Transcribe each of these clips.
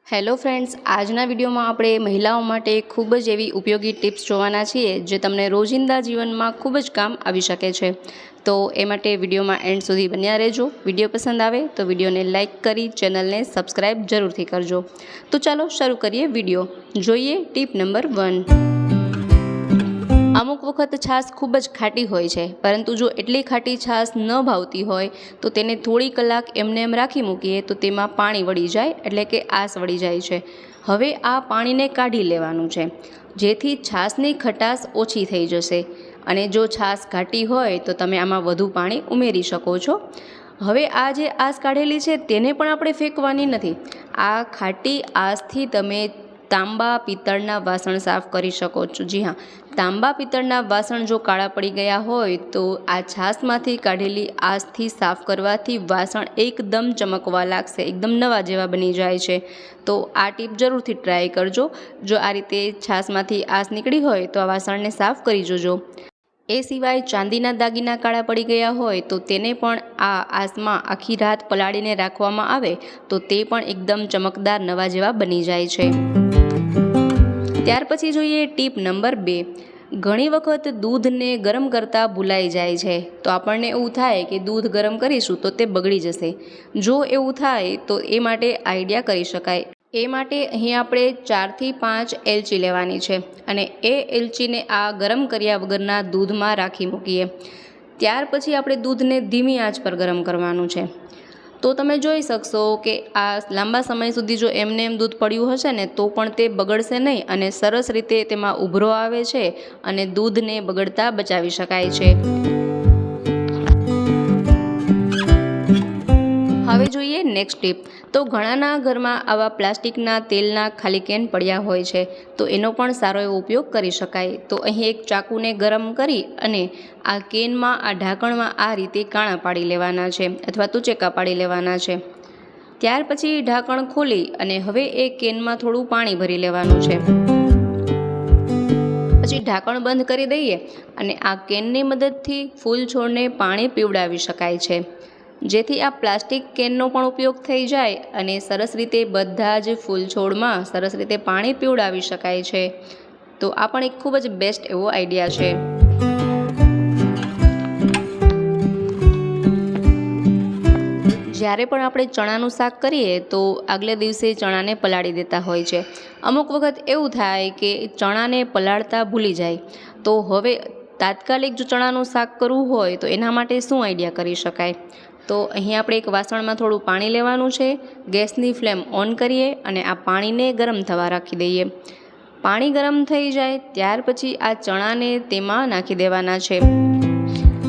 Hello friends, આજના વિડીયોમાં આપણે મહિલાઓ માટે ખૂબ જ એવી ઉપયોગી ટિપ્સ જોવાના છીએ જે તમને રોજિંદા જીવનમાં ખૂબ જ કામ આવી શકે છે। તો એ માટે વિડીયોમાં એન્ડ સુધી બન્યા રહેજો। વિડીયો પસંદ આવે તો વિડીયોને લાઇક કરી ચેનલને સબસ્ક્રાઈબ જરૂરથી કરજો। તો ચાલો શરૂ કરીએ વિડીયો। જોઈએ ટીપ નંબર 1। અમુક વખત છાશ ખૂબ જ ખાટી હોય છે, પરંતુ જો એટલી ખાટી છાશ ન ભાવતી હોય તો તેને થોડી કલાક એમને એમ રાખી મૂકીએ તો તેમાં પાણી વળી જાય, એટલે કે આસ વળી જાય છે। હવે આ પાણીને કાઢી લેવાનું છે, જેથી છાશની ખટાશ ઓછી થઈ જશે। અને જો છાશ ઘાટી હોય તો તમે આમાં વધુ પાણી ઉમેરી શકો છો। હવે આ જે આસ કાઢેલી છે તેને પણ આપણે ફેંકવાની નથી। આ ખાટી આસથી તમે તાંબા પિત્તળના વાસણ સાફ કરી શકો છો। જી હા, તાંબા પિત્તળના વાસણ જો કાળા પડી ગયા હોય તો આ છાશમાંથી કાઢેલી આસથી સાફ કરવાથી વાસણ એકદમ ચમકવા લાગશે, એકદમ નવા જેવા બની જાય છે। તો આ ટીપ જરૂરથી ટ્રાય કરજો। જો આ રીતે છાશમાંથી આસ નીકળી હોય તો આ વાસણને સાફ કરી જોજો। એ સિવાય ચાંદીના દાગીના કાળા પડી ગયા હોય તો તેને પણ આ આસમાં આખી રાત પલાળીને રાખવામાં આવે તો તે પણ એકદમ ચમકદાર નવા જેવા બની જાય છે। ત્યાર પછી જોઈએ ટીપ નંબર 2। ઘણી વખત દૂધને ગરમ કરતાં ભૂલાઈ જાય છે, તો આપણને એવું થાય કે દૂધ ગરમ કરીશું તો તે બગડી જશે। જો એવું થાય તો એ માટે આઈડિયા કરી શકાય। એ માટે અહીં આપણે 4 થી 5 એલચી લેવાની છે અને એ એલચીને આ ગરમ કર્યા વગરના દૂધમાં રાખી મૂકીએ। ત્યાર પછી આપણે દૂધને ધીમી આંચ પર ગરમ કરવાનું છે। તો તમે જોઈ શકશો કે આ લાંબા સમય સુધી જો એમને એમ દૂધ પડ્યું હશે ને તો પણ તે બગડશે નહીં અને સરસ રીતે તેમાં ઉભરો આવે છે અને દૂધને બગડતા બચાવી શકાય છે। હવે જોઈએ નેક્સ્ટ ટીપ। તો ઘણાના ઘરમાં આવા પ્લાસ્ટિકના તેલના ખાલી કેન પડ્યા હોય છે, તો એનો પણ સારો એવો ઉપયોગ કરી શકાય। તો અહીં એક ચાકુને ગરમ કરી અને આ કેનમાં આ ઢાંકણમાં આ રીતે કાણા પાડી લેવાના છે અથવા તો ચેકા પાડી લેવાના છે। ત્યાર પછી ઢાંકણ ખોલી અને હવે એ કેનમાં થોડું પાણી ભરી લેવાનું છે। પછી ઢાંકણ બંધ કરી દઈએ અને આ કેનની મદદથી ફૂલ છોડને પાણી પીવડાવી શકાય છે, જેથી આ પ્લાસ્ટિક કેનનો પણ ઉપયોગ થઈ જાય અને સરસ રીતે બધા જ ફૂલ છોડમાં સરસ રીતે પાણી પીવડાવી શકાય છે। તો આ પણ એક ખૂબ જ બેસ્ટ એવો આઈડિયા છે। જ્યારે પણ આપણે ચણાનું શાક કરીએ તો આગલે દિવસે ચણાને પલાળી દેતા હોય છે। અમુક વખત એવું થાય કે ચણાને પલાળતા ભૂલી જાય, તો હવે તાત્કાલિક જો ચણાનું શાક કરવું હોય તો એના માટે શું આઈડિયા કરી શકાય? તો અહીં આપણે એક વાસણમાં થોડું પાણી લેવાનું છે, ગેસની ફ્લેમ ઓન કરીએ અને આ પાણીને ગરમ થવા રાખી દઈએ। પાણી ગરમ થઈ જાય ત્યાર પછી આ ચણાને તેમાં નાખી દેવાના છે।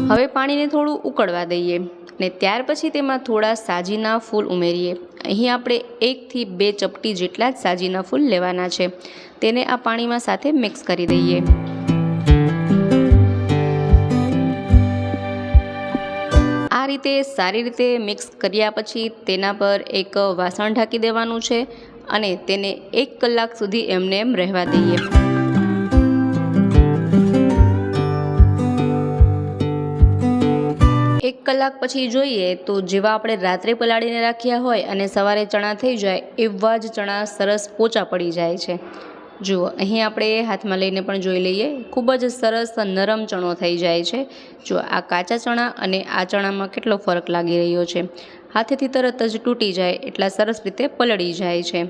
હવે પાણીને થોડું ઉકળવા દઈએ અને ત્યાર પછી તેમાં થોડા સાજીના ફૂલ ઉમેરીએ। અહીં આપણે 1 થી 2 ચપટી જેટલા જ સાજીના ફૂલ લેવાના છે। તેને આ પાણીમાં સાથે મિક્સ કરી દઈએ। આ રીતે સારી રીતે મિક્સ કર્યા પછી તેના પર એક વાસણ ઢાંકી દેવાનું છે અને તેને 1 કલાક સુધી એમને એમ રહેવા દઈએ। 1 કલાક પછી જોઈએ તો જેવા આપણે રાત્રે પલાળીને રાખ્યા હોય અને સવારે ચણા થઈ જાય એવા જ ચણા સરસ પોચા પડી જાય છે। જુઓ, અહીં આપણે હાથમાં લઈને પણ જોઈ લઈએ, ખૂબ જ સરસ નરમ ચણો થઈ જાય છે। જો આ કાચા ચણા અને આ ચણામાં કેટલો ફરક લાગી રહ્યો છે। હાથેથી તરત જ તૂટી જાય એટલા સરસ રીતે પલળી જાય છે।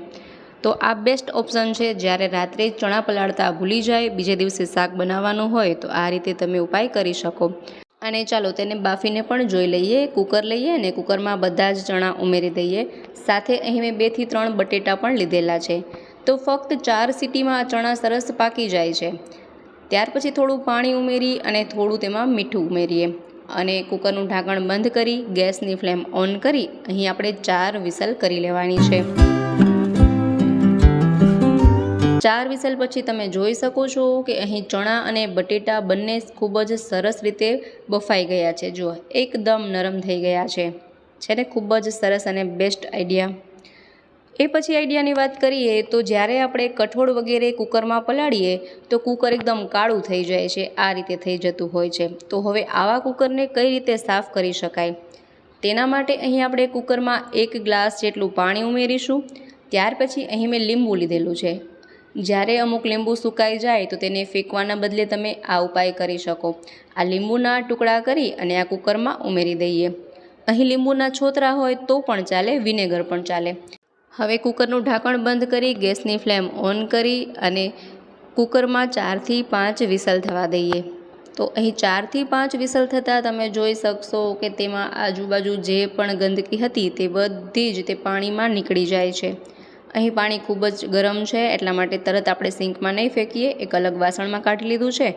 તો આ બેસ્ટ ઓપ્શન છે જ્યારે રાત્રે ચણા પલાળતા ભૂલી જાય, બીજે દિવસે શાક બનાવવાનું હોય તો આ રીતે તમે ઉપાય કરી શકો। અને ચાલો તેને બાફીને પણ જોઈ લઈએ। કુકર લઈએ અને કુકરમાં બધા જ ચણા ઉમેરી દઈએ। સાથે અહીં મેં 2 થી 3 બટેટા પણ લીધેલા છે। તો ફક્ત 4 સીટીમાં આ ચણા સરસ પાકી જાય છે। ત્યાર પછી થોડું પાણી ઉમેરી અને થોડું તેમાં મીઠું ઉમેરીએ અને કુકરનું ઢાંકણ બંધ કરી ગેસની ફ્લેમ ઓન કરી અહીં આપણે 4 વિસલ કરી લેવાની છે। 4 વિસલ પછી તમે જોઈ શકો છો કે અહીં ચણા અને બટેટા બંને ખૂબ જ સરસ રીતે બફાઈ ગયા છે। જુઓ, એકદમ નરમ થઈ ગયા છે ને? ખૂબ જ સરસ અને બેસ્ટ આઈડિયા। એ પછી આઈડિયાની વાત કરીએ તો જ્યારે આપણે કઠોળ વગેરે કુકરમાં પલાળીએ તો કુકર એકદમ કાળું થઈ જાય છે, આ રીતે થઈ જતું હોય છે। તો હવે આવા કુકરને કઈ રીતે સાફ કરી શકાય? તેના માટે અહીં આપણે કુકરમાં 1 ગ્લાસ જેટલું પાણી ઉમેરીશું। ત્યાર પછી અહીં મેં લીંબુ લીધેલું છે. જ્યારે અમુક લીંબુ સુકાઈ જાય તો તેને ફેંકવાના બદલે તમે આ ઉપાય કરી શકો. આ લીંબુના ટુકડા કરી અને આ કુકરમાં ઉમેરી દઈએ. અહીં લીંબુના છોતરા હોય તો પણ ચાલે, વિનેગર પણ ચાલે. હવે કુકરનું ઢાંકણ બંધ કરી ગેસની ફ્લેમ ઓન કરી અને કુકરમાં 4 થી 5 વિસલ થવા દઈએ. તો અહીં 4 થી 5 વિસલ થતાં તમે જોઈ શકશો કે તેમાં આજુબાજુ જે પણ ગંદકી હતી તે બધી જ તે પાણીમાં નીકળી જાય છે. અહીં પાણી ખૂબ જ ગરમ છે એટલા માટે તરત આપણે સિંકમાં નહીં ફેંકીએ, એક અલગ વાસણમાં કાઢી લીધું છે.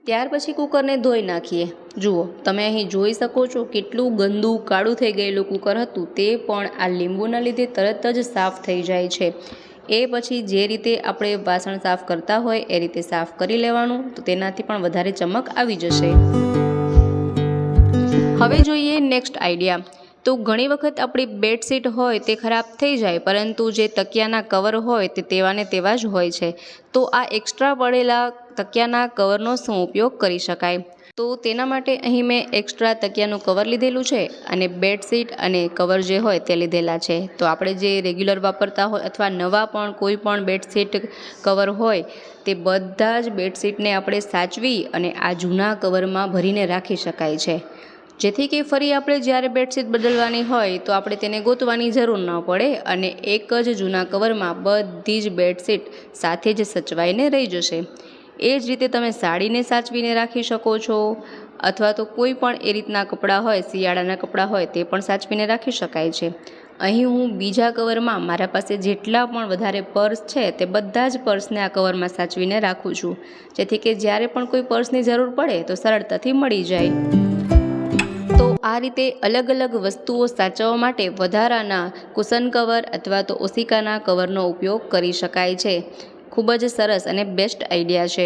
ત્યાર પછી કુકરને ધોઈ નાખીએ. જુઓ તમે અહીં જોઈ શકો છો કેટલું ગંદુ કાળું થઈ ગયેલું કુકર હતું તે પણ આ લીંબુના લીધે તરત જ સાફ થઈ જાય છે. એ પછી જે રીતે આપણે વાસણ સાફ કરતા હોય એ રીતે સાફ કરી લેવાનું, તો તેનાથી પણ વધારે ચમક આવી જશે. હવે જોઈએ નેક્સ્ટ આઈડિયા. તો ઘણી વખત આપણી બેડશીટ હોય તે ખરાબ થઈ જાય, પરંતુ જે તકિયાના કવર હોય તે તેવાને તેવા જ હોય છે. તો આ એક્સ્ટ્રા પડેલા તકિયાના કવરનો શું ઉપયોગ કરી શકાય? તો તેના માટે અહીં મેં એક્સ્ટ્રા તકિયાનું કવર લીધેલું છે અને બેડશીટ અને કવર જે હોય તે લીધેલા છે. તો આપણે જે રેગ્યુલર વાપરતા હોય અથવા નવા પણ કોઈ પણ બેડશીટ કવર હોય તે બધા જ બેડશીટને આપણે સાચવી અને આ જૂના કવરમાં ભરીને રાખી શકાય છે, જેથી કે ફરી આપણે જ્યારે બેડશીટ બદલવાની હોય તો આપણે તેને ગોતવાની જરૂર ન પડે અને એક જ જૂના કવરમાં બધી જ બેડશીટ સાથે જ સચવાઈને રહી જશે. એ જ રીતે તમે સાડીને સાચવીને રાખી શકો છો, અથવા તો કોઈ પણ એ રીતના કપડાં હોય, શિયાળાના કપડાં હોય તે પણ સાચવીને રાખી શકાય છે. અહીં હું બીજા કવરમાં મારા પાસે જેટલા પણ વધારે પર્સ છે તે બધા જ પર્સને આ કવરમાં સાચવીને રાખું છું, જેથી કે જ્યારે પણ કોઈ પર્સની જરૂર પડે તો સરળતાથી મળી જાય. તો આ રીતે અલગ અલગ વસ્તુઓ સાચવવા માટે વધારાના કુશન કવર અથવા તો ઓશિકાના કવરનો ઉપયોગ કરી શકાય છે. ખૂબ જ સરસ અને બેસ્ટ આઈડિયા છે.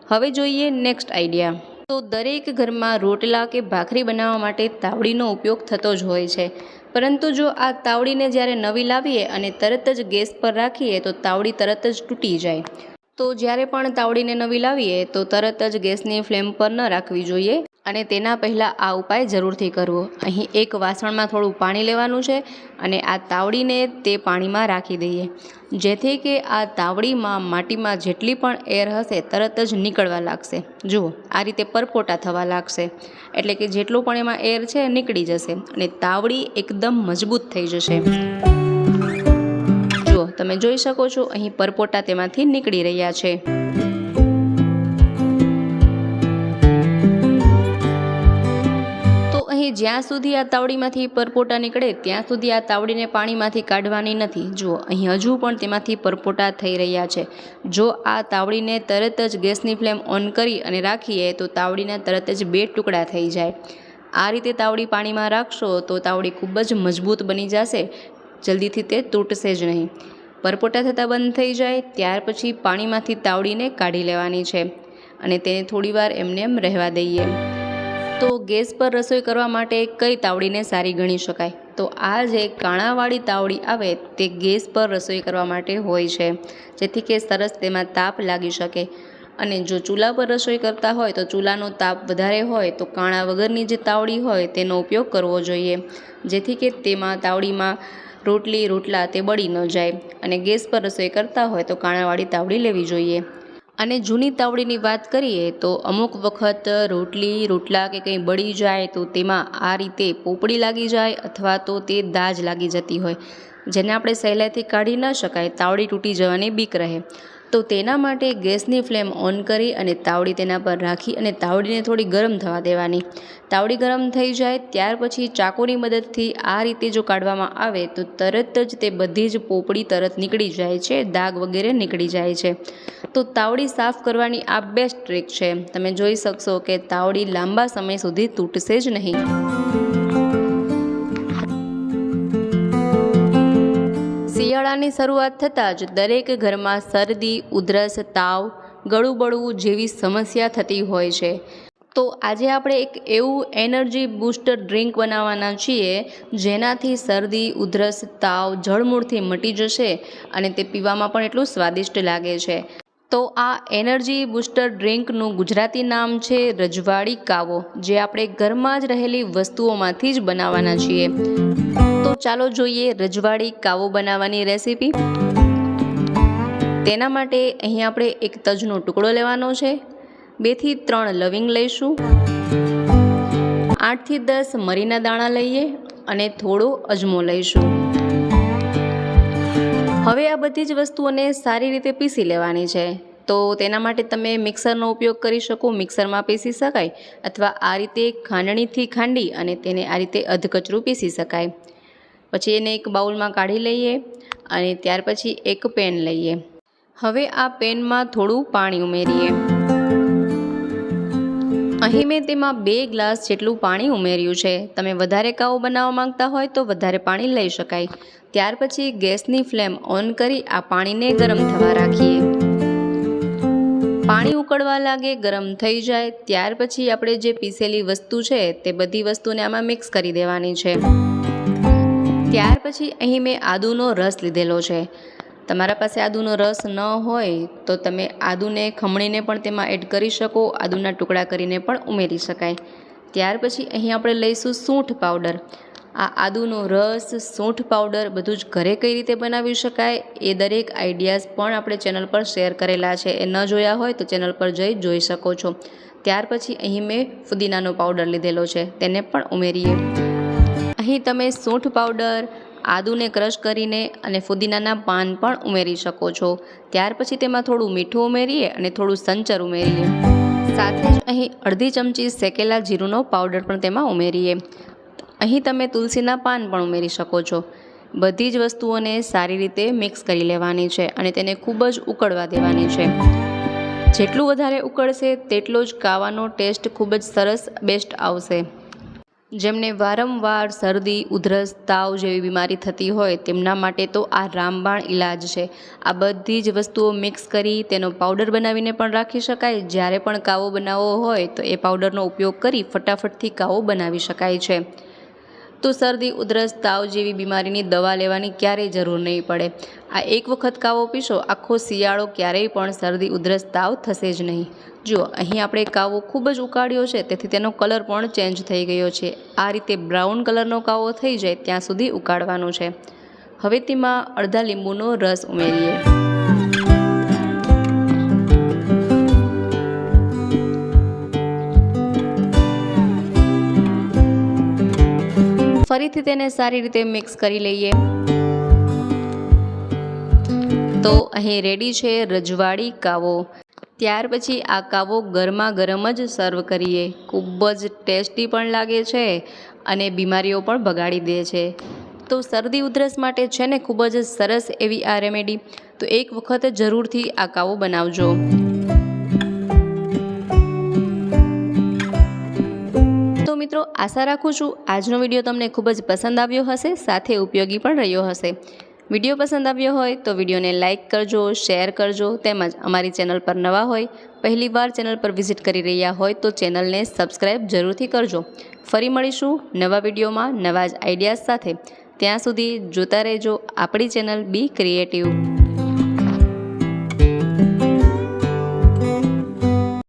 હવે જોઈએ નેક્સ્ટ આઈડિયા. તો દરેક ઘરમાં રોટલા કે ભાખરી બનાવવા માટે તાવડીનો ઉપયોગ થતો જ હોય છે, પરંતુ જો આ તાવડીને જ્યારે નવી લાવીએ અને તરત જ ગેસ પર રાખીએ તો તાવડી તરત જ તૂટી જાય. તો જ્યારે પણ તાવડીને નવી લાવીએ તો તરત જ ગેસની ફ્લેમ પર ન રાખવી જોઈએ અને તેના પહેલાં આ ઉપાય જરૂરથી કરવો. અહીં એક વાસણમાં થોડું પાણી લેવાનું છે અને આ તાવડીને તે પાણીમાં રાખી દઈએ, જેથી કે આ તાવડીમાં માટીમાં જેટલી પણ એર હશે તરત જ નીકળવા લાગશે. જુઓ આ રીતે પરપોટા થવા લાગશે, એટલે કે જેટલું પણ એમાં એર છે નીકળી જશે અને તાવડી એકદમ મજબૂત થઈ જશે. જુઓ તમે જોઈ શકો છો અહીં પરપોટા તેમાંથી નીકળી રહ્યા છે. જ્યાં સુધી આ તાવડીમાંથી પરપોટા નીકળે ત્યાં સુધી આ તાવડીને પાણીમાંથી કાઢવાની નથી. જુઓ અહીં હજુ પણ તેમાંથી પરપોટા થઈ રહ્યા છે. જો આ તાવડીને તરત જ ગેસની ફ્લેમ ઓન કરી અને રાખીએ તો તાવડીના તરત જ 2 ટુકડા થઈ જાય. આ રીતે તાવડી પાણીમાં રાખશો તો તાવડી ખૂબ જ મજબૂત બની જશે, જલ્દીથી તે તૂટશે જ નહીં. પરપોટા થતાં બંધ થઈ જાય ત્યાર પછી પાણીમાંથી તાવડીને કાઢી લેવાની છે અને તેને થોડીવાર એમને એમ રહેવા દઈએ. તો ગેસ પર રસોઈ કરવા માટે કઈ તાવડીને સારી ગણી શકાય? તો આ જે કાણાવાળી તાવડી આવે તે ગેસ પર રસોઈ કરવા માટે હોય છે, જેથી કે સરસ તેમાં તાપ લાગી શકે. અને જો ચૂલા પર રસોઈ કરતા હોય તો ચૂલાનો તાપ વધારે હોય તો કાણા વગરની જે તાવડી હોય તેનો ઉપયોગ કરવો જોઈએ, જેથી કે તેમાં તાવડીમાં રોટલા તે બળી ન જાય. અને ગેસ પર રસોઈ કરતા હોય તો કાણાવાળી તાવડી લેવી જોઈએ. અને જૂની તાવડીની વાત કરીએ તો અમુક વખત રોટલા કે કંઈ બળી જાય તો તેમાં આ રીતે પોપડી લાગી જાય અથવા તો તે દાજ લાગી જતી હોય, જેને આપણે સહેલાઈથી કાઢી ન શકાય, તાવડી તૂટી જવાની બીક રહે. તો તેના માટે ગેસની ફ્લેમ ઓન કરી અને તાવડી તેના પર રાખી અને તાવડીને થોડી ગરમ થવા દેવાની. તાવડી ગરમ થઈ જાય ત્યાર પછી ચાકુની મદદથી આ રીતે જો કાઢવામાં આવે તો તરત જ તે બધી જ પોપડી તરત નીકળી જાય છે, દાગ વગેરે નીકળી જાય છે. તો તાવડી સાફ કરવાની આ બેસ્ટ ટ્રીક છે. તમે જોઈ શકશો કે તાવડી લાંબા સમય સુધી તૂટશે જ નહીં. શિયાળાની શરૂઆત થતાં જ દરેક ઘરમાં શરદી, ઉધરસ, તાવ, ગળું બળવું જેવી સમસ્યા થતી હોય છે. તો આજે આપણે એક એવું એનર્જી બૂસ્ટર ડ્રિંક બનાવવાના છીએ જેનાથી શરદી, ઉધરસ, તાવ જળમૂળથી મટી જશે અને તે પીવામાં પણ એટલું સ્વાદિષ્ટ લાગે છે. તો આ એનર્જી બૂસ્ટર ડ્રિંકનું ગુજરાતી નામ છે રજવાડી કાવો, જે આપણે ઘરમાં જ રહેલી વસ્તુઓમાંથી જ બનાવવાના છીએ। તો ચાલો જોઈએ રજવાડી કાવો બનાવવાની રેસીપી। તેના માટે અહીં આપણે એક તજનો ટુકડો લેવાનો છે, 2 થી 3 લવિંગ લઈશું, 8 થી 10 મરીના દાણા લઈએ અને થોડો અજમો લઈશું। હવે આ બધી જ વસ્તુઓને સારી રીતે પીસી લેવાની છે। તો તેના માટે તમે મિક્સરનો ઉપયોગ કરી શકો, મિક્સરમાં પીસી શકાય, અથવા આ રીતે ખાંડણીથી ખાંડી અને તેને આ રીતે અધકચરું પીસી શકાય। પછી એને એક બાઉલમાં કાઢી લઈએ અને ત્યાર પછી એક પેન લઈએ। હવે આ પેનમાં થોડું પાણી ઉમેરીએ। અહીં મેં તેમાં 2 ગ્લાસ જેટલું પાણી ઉમેર્યું છે। તમે વધારે કાવો બનાવવા માંગતા હોય તો વધારે પાણી લઈ શકાય। ત્યાર પછી ગેસની ફ્લેમ ઓન કરી આ પાણીને ગરમ થવા રાખીએ। પાણી ઉકળવા લાગે, ગરમ થઈ જાય ત્યાર પછી આપણે જે પીસેલી વસ્તુ છે તે બધી વસ્તુને આમાં મિક્સ કરી દેવાની છે। ત્યાર પછી અહીં મેં આદુનો રસ લીધેલો છે। તમારા પાસે આદુનો રસ ન હોય તો તમે આદુને ખમણીને પણ તેમાં એડ કરી શકો, આદુના ટુકડા કરીને પણ ઉમેરી શકાય। ત્યાર પછી અહીં આપણે લઈશું સૂંઠ પાવડર। આ આદુનો રસ, સૂંઠ પાવડર બધું જ ઘરે કઈ રીતે બનાવી શકાય એ દરેક આઈડિયાઝ પણ આપણે ચેનલ પર શેર કરેલા છે। એ ન જોયા હોય તો ચેનલ પર જઈ જોઈ શકો છો। ત્યાર પછી અહીં મેં ફુદીનાનો પાવડર લીધેલો છે, તેને પણ ઉમેરીએ। અહીં તમે સૂંઠ પાવડર, આદુને ક્રશ કરીને અને ફુદીનાના પાન પણ ઉમેરી શકો છો। ત્યાર પછી તેમાં થોડું મીઠું ઉમેરીએ અને થોડું સંચર ઉમેરીએ। સાથે જ અહીં અડધી ચમચી શેકેલા જીરુંનો પાવડર પણ તેમાં ઉમેરીએ। અહીં તમે તુલસીના પાન પણ ઉમેરી શકો છો। બધી જ વસ્તુઓને સારી રીતે મિક્સ કરી લેવાની છે અને તેને ખૂબ જ ઉકળવા દેવાની છે। જેટલું વધારે ઉકળશે તેટલો જ કાવાનો ટેસ્ટ ખૂબ જ સરસ બેસ્ટ આવશે। જેમને વારંવાર શરદી, ઉધરસ, તાવ જેવી બીમારી થતી હોય તેમના માટે તો આ રામબાણ ઈલાજ છે। આ બધી જ વસ્તુઓ મિક્સ કરી તેનો પાવડર બનાવીને પણ રાખી શકાય। જ્યારે પણ કાવો બનાવવો હોય તો એ પાવડરનો ઉપયોગ કરી ફટાફટથી કાવો બનાવી શકાય છે। તો શરદી, ઉધરસ, તાવ જેવી બીમારીની દવા લેવાની ક્યારેય જરૂર નહીં પડે। આ એક વખત કાવો પીશો, આખો શિયાળો ક્યારેય પણ શરદી, ઉધરસ, તાવ થશે જ નહીં। જુઓ અહીં આપણે કાવો ખૂબ જ ઉકાળ્યો છે તેથી તેનો કલર પણ ચેન્જ થઈ ગયો છે। આ રીતે બ્રાઉન કલરનો કાવો થઈ જાય ત્યાં સુધી ઉકાળવાનો છે। હવે તેમાં અડધા લીંબુનો રસ ઉમેરીએ। ફરીથી તેને સારી રીતે મિક્સ કરી લઈએ। તો અહીં રેડી છે રજવાડી કાવો। ત્યાર પછી આ કાવો ગરમા ગરમ જ સર્વ કરીએ। ખૂબ જ ટેસ્ટી પણ લાગે છે અને બીમારીઓ પણ ભગાડી દે છે। તો શરદી ઉધરસ માટે છે ને ખૂબ જ સરસ એવી આ રેમેડી। તો એક વખત જરૂરથી આ કાવો બનાવજો। તો મિત્રો આશા રાખું છું આજનો વિડીયો તમને ખૂબ જ પસંદ આવ્યો હશે, સાથે ઉપયોગી પણ રહ્યો હશે। વિડીયો પસંદ આવ્યો હોય તો વિડીયોને લાઇક કરજો, શેર કરજો, તેમજ અમારી ચેનલ પર નવા હોય, પહેલીવાર ચેનલ પર વિઝિટ કરી રહ્યા હોય તો ચેનલને સબસ્ક્રાઈબ જરૂરથી કરજો। ફરી મળીશું નવા વિડીયોમાં નવા જ આઈડિયાઝ સાથે। ત્યાં સુધી જોતા રહેજો આપણી ચેનલ બી ક્રિએટિવ।